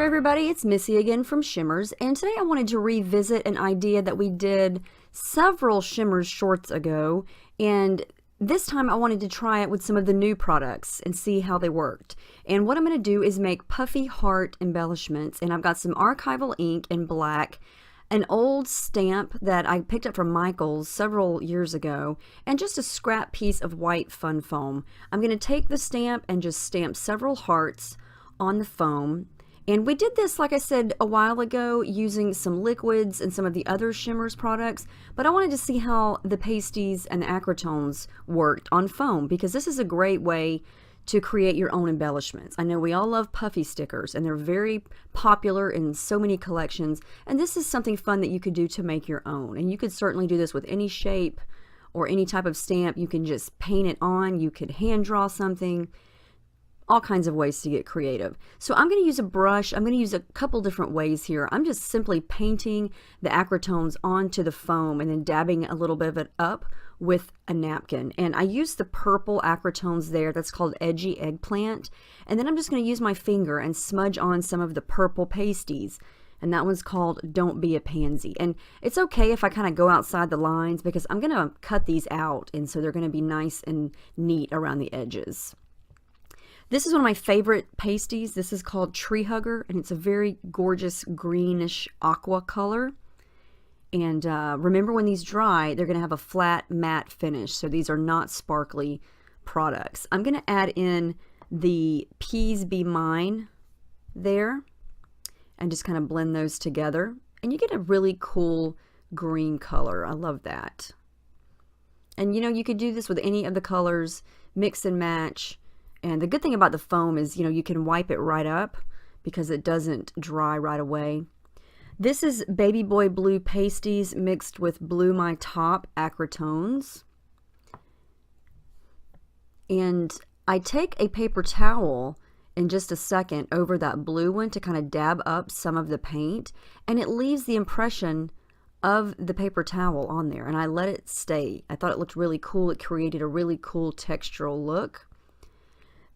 there everybody, it's Missy again from Shimmerz, and today I wanted to revisit an idea that we did several Shimmez Shortz ago, and this time I wanted to try it with some of the new products and see how they worked. And what I'm going to do is make Puffy Heart embellishments, and I've got some archival ink in black, an old stamp that I picked up from Michael's several years ago, and just a scrap piece of white fun foam. I'm going to take the stamp and just stamp several hearts on the foam. And we did this, like I said, a while ago using some liquids and some of the other Shimmerz products, but I wanted to see how the Pasties and the Acritonez worked on foam, because this is a great way to create your own embellishments. I know we all love Puffy Stickers, and they're very popular in so many collections, and this is something fun that you could do to make your own. And you could certainly do this with any shape or any type of stamp. You can just paint it on, you could hand draw something. All kinds of ways to get creative. So I'm going to use a brush. I'm going to use a couple different ways here. I'm just simply painting the Acritonez onto the foam and then dabbing a little bit of it up with a napkin. And I use the purple Acritonez there. That's called Edgy Eggplant. And then I'm just going to use my finger and smudge on some of the purple Pasties. And that one's called Don't Be a Pansy. And it's okay if I kind of go outside the lines, because I'm going to cut these out, and so they're going to be nice and neat around the edges. This is one of my favorite pasties. This is called Tree Hugger, and it's a very gorgeous greenish aqua color. And remember, when these dry, they're going to have a flat matte finish, so these are not sparkly products. I'm going to add in the Please Be Mine there and just kind of blend those together, and you get a really cool green color. I love that. And you know, you could do this with any of the colors, mix and match. And the good thing about the foam is, you know, you can wipe it right up because it doesn't dry right away. This is Baby Boy Blue Pasties mixed with Blue My Top Acritonez. And I take a paper towel in just a second over that blue one to kind of dab up some of the paint, and it leaves the impression of the paper towel on there, and I let it stay. I thought it looked really cool. It created a really cool textural look.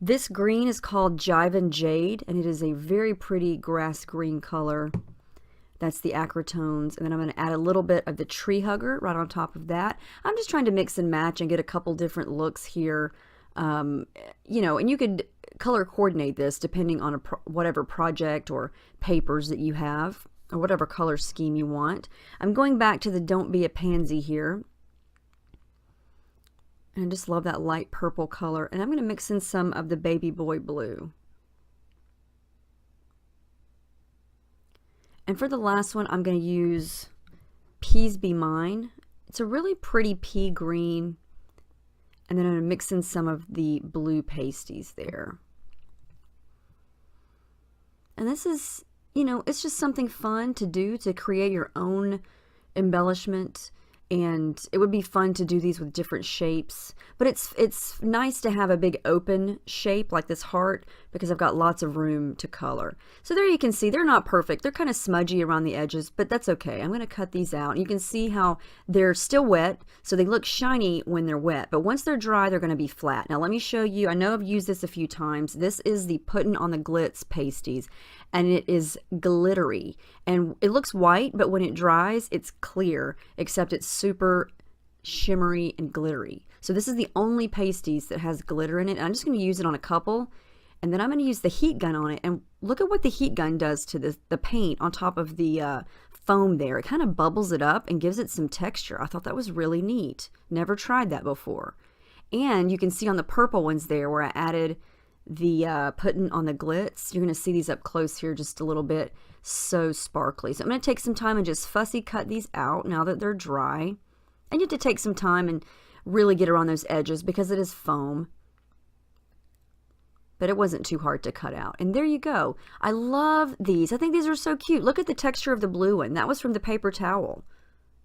This green is called Jivin' Jade, and it is a very pretty grass green color. That's the Acritonez, and then I'm going to add a little bit of the Tree Hugger right on top of that. I'm just trying to mix and match and get a couple different looks here. You know, and you could color coordinate this depending on whatever project or papers that you have, or whatever color scheme you want. I'm going back to the Don't Be a Pansy here. And I just love that light purple color. And I'm going to mix in some of the Baby Boy Blue. And for the last one, I'm going to use Please Be Mine. It's a really pretty pea green. And then I'm going to mix in some of the blue pasties there. And this is, you know, it's just something fun to do, to create your own embellishment. And it would be fun to do these with different shapes, but it's nice to have a big open shape like this heart, because I've got lots of room to color. So there you can see they're not perfect. They're kind of smudgy around the edges, but that's okay. I'm going to cut these out. You can see how they're still wet, so they look shiny when they're wet, but once they're dry, they're going to be flat. Now let me show you. I know I've used this a few times. This is the Puttin' on the Glitz Pasties, and it is glittery, and it looks white, but when it dries, it's clear, except it's super shimmery and glittery. So this is the only pasties that has glitter in it. I'm just going to use it on a couple, and then I'm going to use the heat gun on it, and look at what the heat gun does to the paint on top of the foam there. It kind of bubbles it up and gives it some texture. I thought that was really neat. Never tried that before. And you can see on the purple ones there where I added the Puttin' on the Glitz. You're going to see these up close here just a little bit. So sparkly. So I'm going to take some time and just fussy cut these out now that they're dry. And you have to take some time and really get around those edges because it is foam. But it wasn't too hard to cut out. And there you go. I love these. I think these are so cute. Look at the texture of the blue one. That was from the paper towel.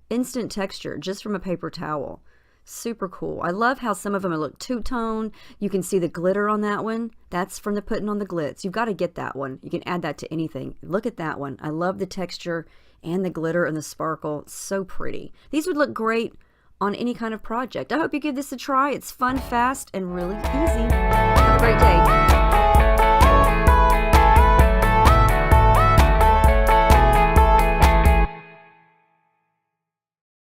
Instant texture just from a paper towel. Super cool. I love how some of them look two-tone. You can see the glitter on that one. That's from the Puttin' on the Glitz. You've got to get that one. You can add that to anything. Look at that one. I love the texture and the glitter and the sparkle. It's so pretty. These would look great on any kind of project. I hope you give this a try. It's fun, fast, and really easy. Have a great day.